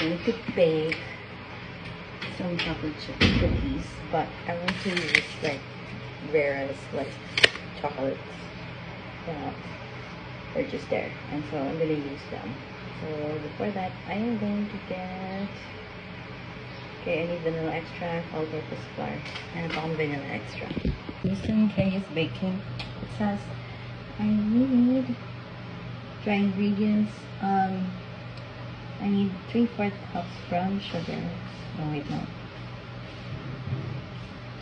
going to bake some chocolate chip cookies, but I want to use like Vera's like chocolates that are just there, and so I'm gonna use them. So before that, I am going to get, okay, I need vanilla extract, all-purpose flour, and palm vanilla extract. Using Kenya's baking, it says I need dry ingredients. I need 3/4 cups brown sugar. Oh wait, no.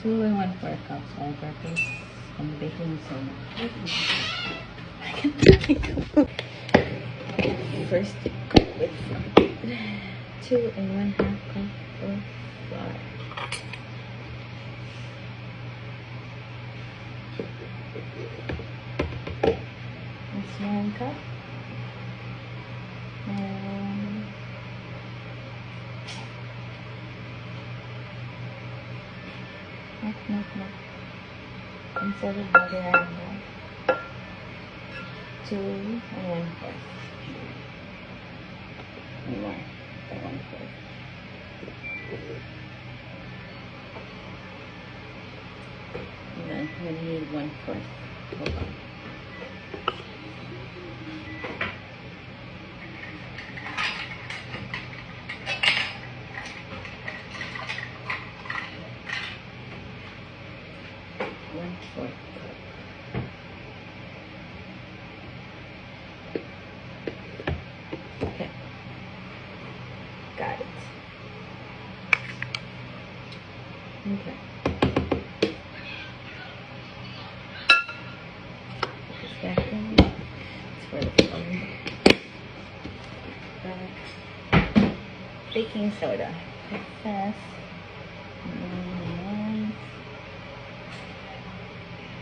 2 1/4 cups all-purpose and baking soda. I can first with 2 1/2 cup of flour. That's 1 cup. And no. Instead of butter, I have 2 1/4. More than 1/4. And then I'm gonna need 1/4. Hold on. Okay, got it. Okay. Put this back in. It's for the color. Baking soda. It says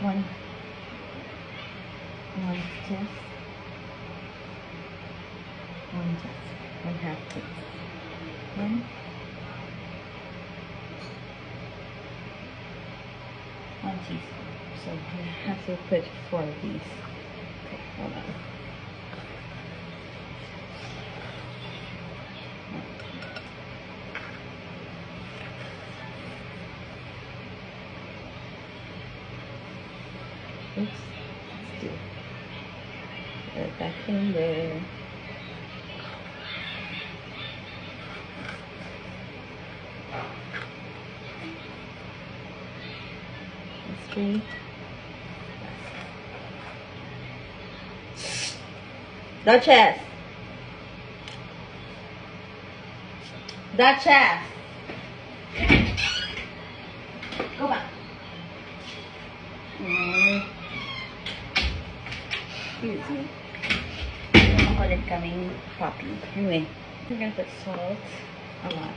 1 teaspoon. 1/2 teaspoon. 1 teaspoon. So I have to put 4 of these. Okay, hold on. Oops, let's do it. Put it back in there. Let's see. Duchess! Duchess! Go back. Excuse me. Ulit kaming puppy. Anyway, we're gonna put salt a lot.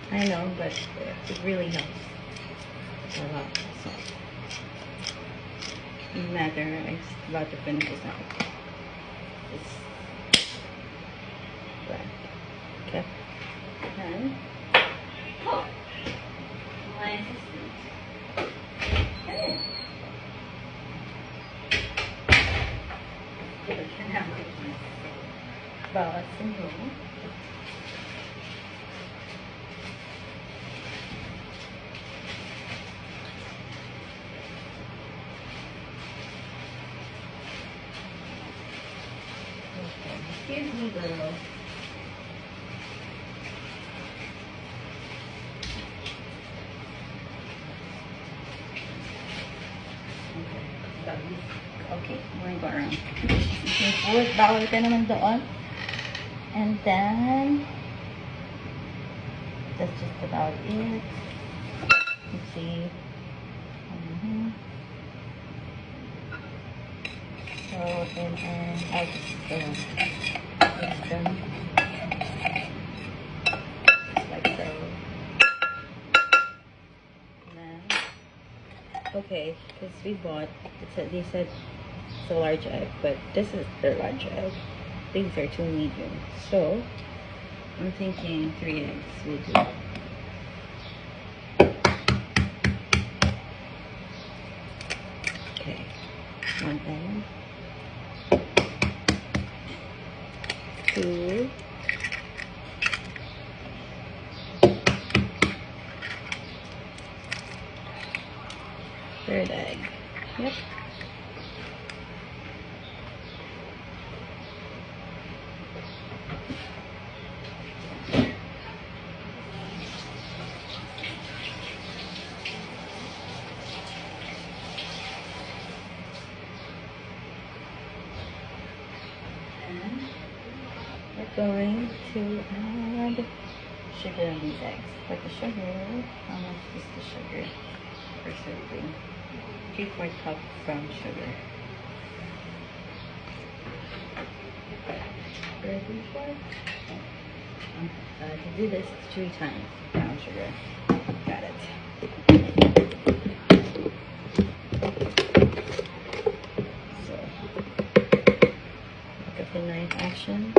I know, but it really helps. A lot of salt. No matter, I'm about to finish this out. It's right. Okay. And my assistant. Bawas semua. Excuse me, girl. Okay, we're going to go around. Okay, bawal ka naman doon. And then, that's just about it. Let's see. So, and I'll just mix them. Just like so. Then, okay, because we bought, they said it's a large egg, but this is their large egg. These are 2 medium. So, I'm thinking 3 eggs will do. Okay. Third egg. Yep. And we're going to add sugar on these eggs. But the sugar, how much is the sugar per serving? 3/4 cup brown sugar. Ready for? To do this 3 times brown sugar. Got it. So, look at the knife action.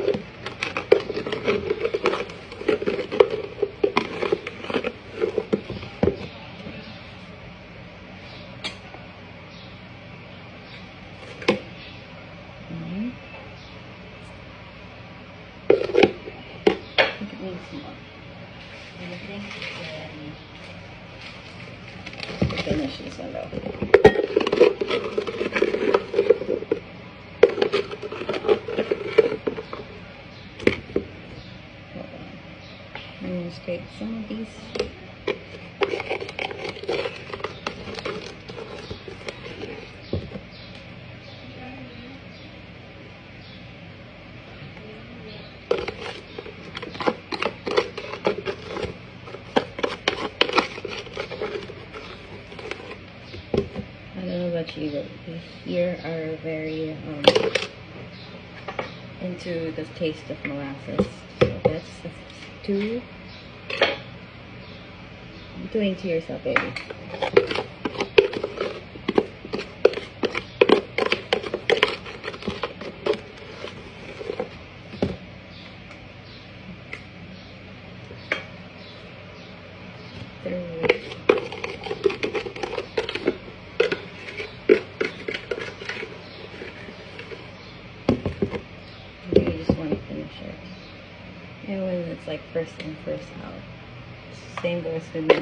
Finish this one though. Hold on. I'm going to scrape some of these. I don't know about you, but we here are very into the taste of molasses. So that's 2. You're doing to yourself, baby. And when it's like first in, first out. Same goes with me.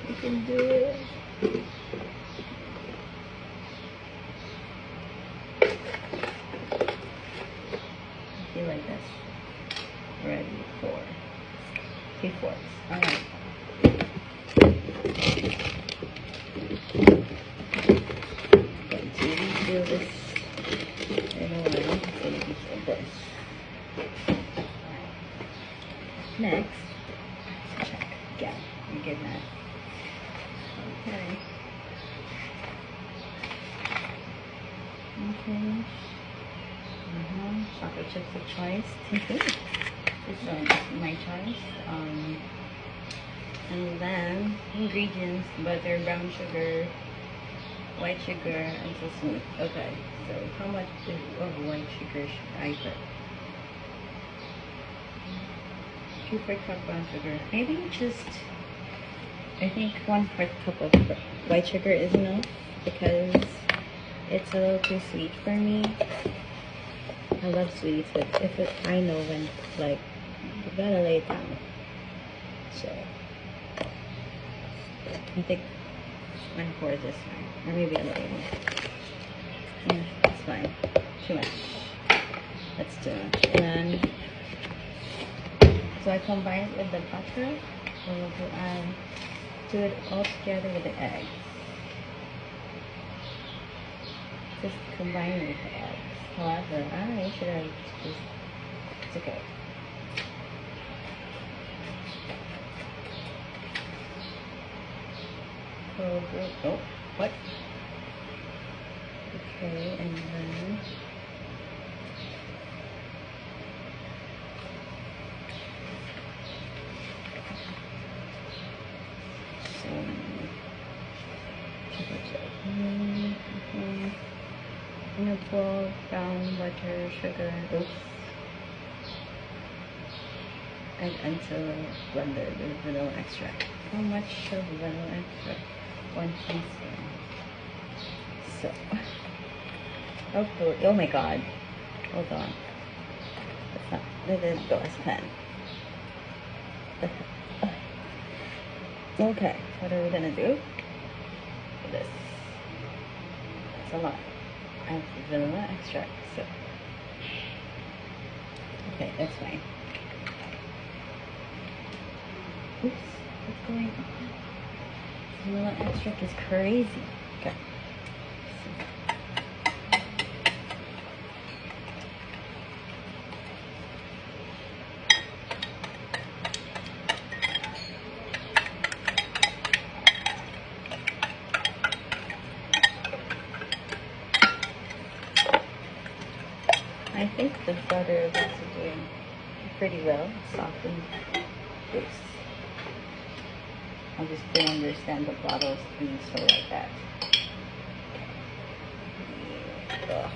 You can do it. I feel like that's ready for 3/4. Alright. Do this in a while, so you can feel this. Next, check. Yeah, I'm getting that. Okay. Okay. Chocolate chips of choice. This one is my choice. And then ingredients: butter, brown sugar, white sugar, and sesame. Okay, so how much of white sugar should I put? 2/4 cup brown sugar. Maybe just, I think 1/4 cup of white sugar is enough because it's a little too sweet for me. I love sweets, but I know when, like, you gotta lay it down. So, I think 1/4 is fine. Or maybe a little more. Yeah, it's fine. Too much. That's too much. And then, so I combine it with the butter. So we'll do it all together with the eggs. Just combine it with the eggs. However, I should have just, it's okay. Oh, what? Okay, and then I'm gonna pour down butter, sugar, oops, and until blended with vanilla extract. How much of vanilla extract? 1 teaspoon. So, oh my god, hold on. That didn't go as planned. Okay, what are we gonna do for this? That's a lot. I have vanilla extract, so okay, that's fine. Oops, what's going on? Vanilla extract is crazy. Okay. I think the butter is also doing pretty well. Softened this. I just don't understand the bottles being so like that. Ugh.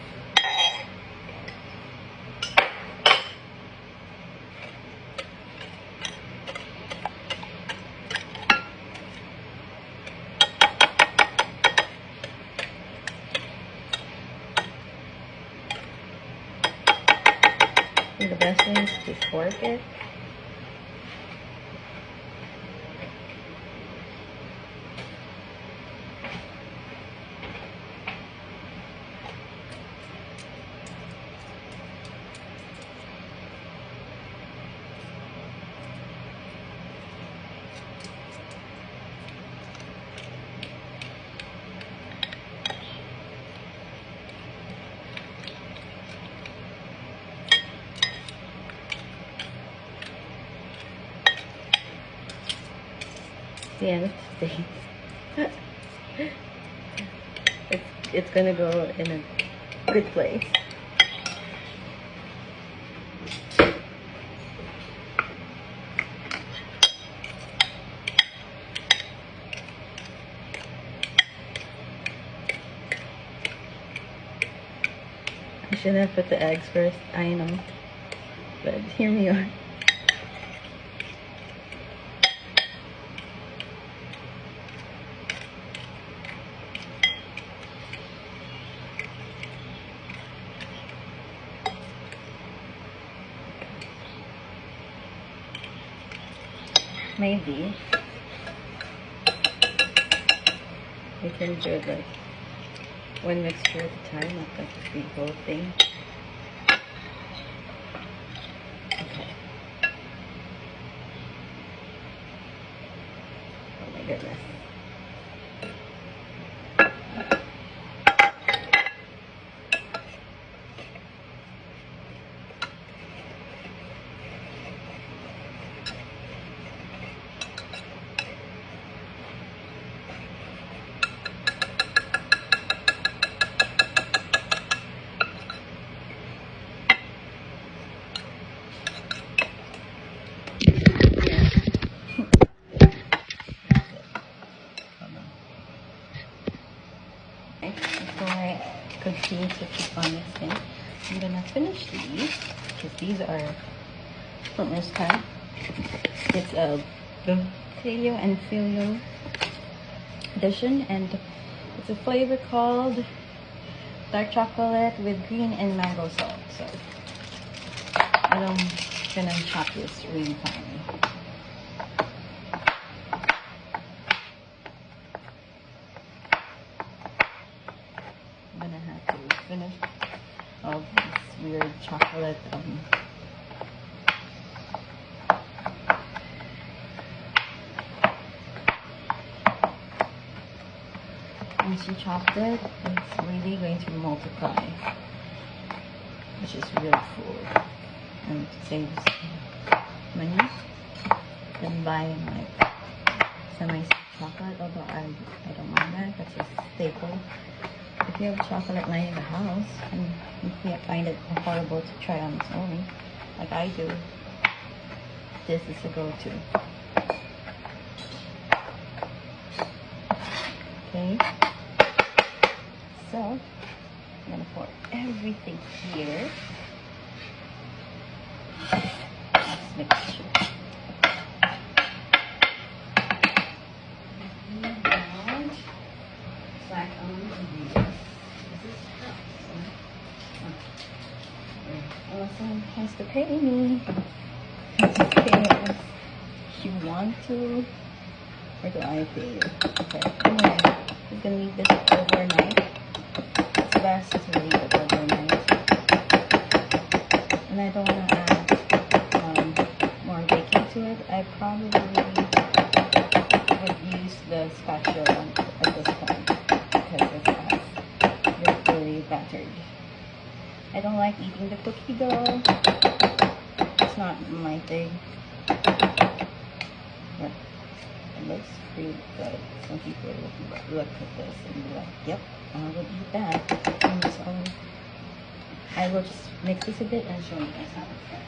And the best thing is to fork it. The end of the day. It's gonna go in a good place. I shouldn't have put the eggs first, I know. But here we are. Maybe we can do like one mixture at a time, not like the whole thing. Okay. Oh my goodness. Before I continue to keep on mixing, I'm gonna finish these because these are almost time. It's a Cleo and Filio edition, and it's a flavor called dark chocolate with green and mango salt. So I'm gonna chop this really finely. I'm gonna have to finish all this weird chocolate once you chopped it, it's really going to multiply, which is real cool and saves money than buying like semi-sweet chocolate, although I don't mind that. That's a staple. If you have chocolate lying in the house and you can't find it affordable to try on its own, like I do, this is a go-to. Okay, so I'm gonna pour everything here. Let's mix sure. Awesome has to pay me. Has to pay us. you want to, or do I pay you? Okay, anyway, I'm gonna leave this overnight. It's best to leave it overnight. And I don't want to add more baking to it. I probably would use the spatula at this point because it's really battered. I don't like eating the cookie dough. It's not my thing. But it looks pretty good. Some people look at this and be like, yep, I would eat that. And so I will just mix this a bit and show you guys how it's done.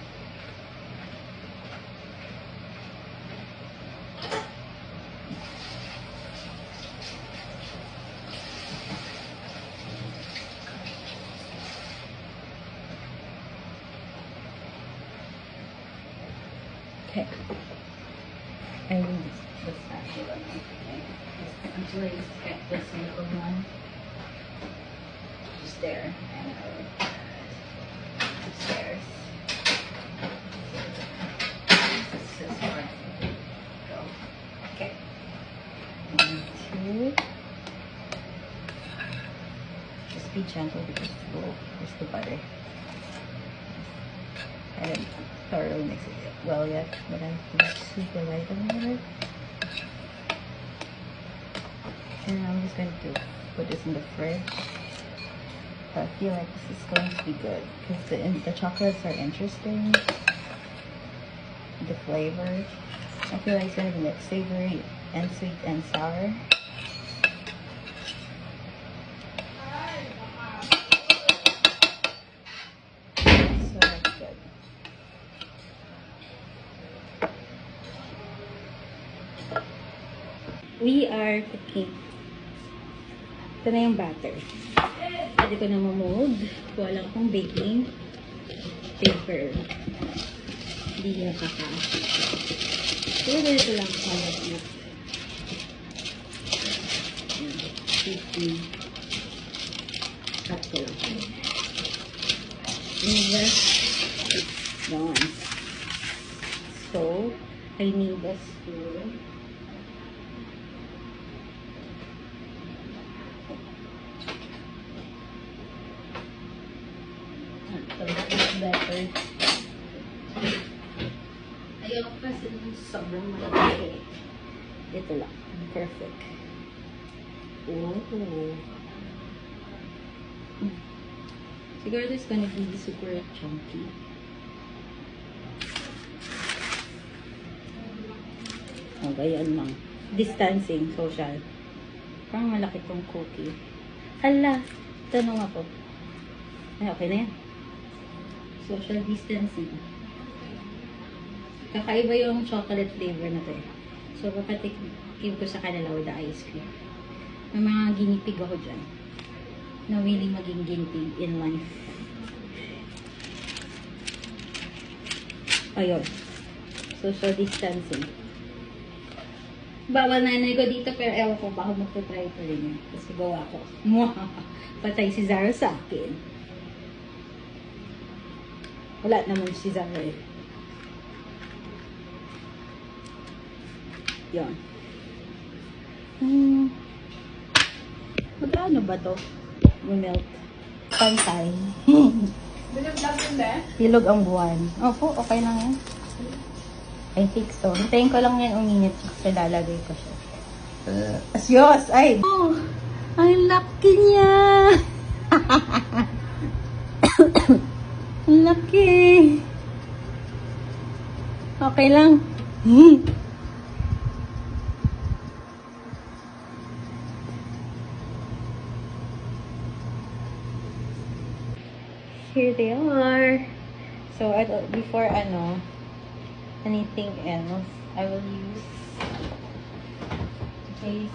Okay, I use the spatula now. Until I get this little one just there and upstairs. This is where I go. Okay. 1, 2. Just be gentle because there's the butter. I haven't thoroughly mixed it well yet, but I'm super light on it. And I'm just going to put this in the fridge. But I feel like this is going to be good because the chocolates are interesting. The flavor. I feel like it's going to be like savory and sweet and sour. So that's good. We are cooking. Ito na yung batter. Pwede ko na mamold. Kuha lang akong baking paper. Hindi niya kaka. Pero ganito lang kalat mo. 50. Cut ko lang. And it's done. So, I need a spoon. Better. Ayaw kasi sobrang malaki. Ito lang. Perfect. Oh. Siguro this is gonna be super chunky. Oh, ganyan lang. Distancing, social. Parang malaki tong cookie. Hala, tanong ako. Ay, okay na yan. Social distancing. Kakaiba yung chocolate flavor na to eh. So, papatikim ko sa kanila with the ice cream. May mga ginipig ako dyan. Na willing maging ginipig in life. Ayun. Social distancing. Bawal nanay ko dito pero ewan ko baka magta-try pa rin yun. Kasi gawa ko. Patay si Zara sa akin. Wala naman si Zara eh. Yun. Magkano ba to? Melt. Pantay. Bilog lang yun ba? Hilog ang buwan. Opo, okay lang yan. I think so. Hintayin ko lang yan uminit kasi lalagay ko siya. Asyos! Ay! Oh! Ang laki niya! Ang laki! Okay lang. Here they are. So, before anything else, I will use today's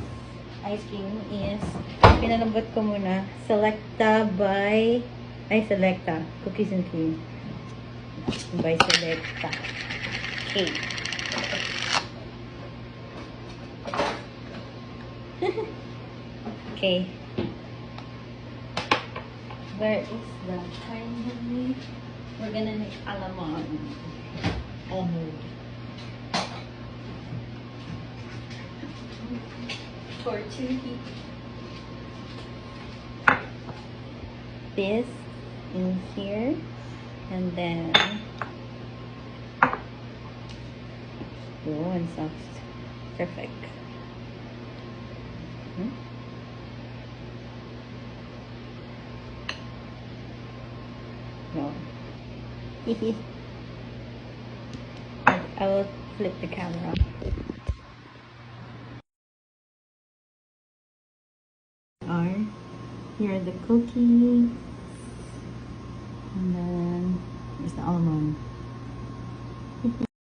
ice cream is pinalambot ko muna Selecta by Selecta Cookies and Cream by Selecta. Okay. Okay. Where is the finally? We're gonna make almond. For 2 people. This in here, and then and soft. Perfect. No. I will flip the camera. Here are the cookies, and then there's the almond.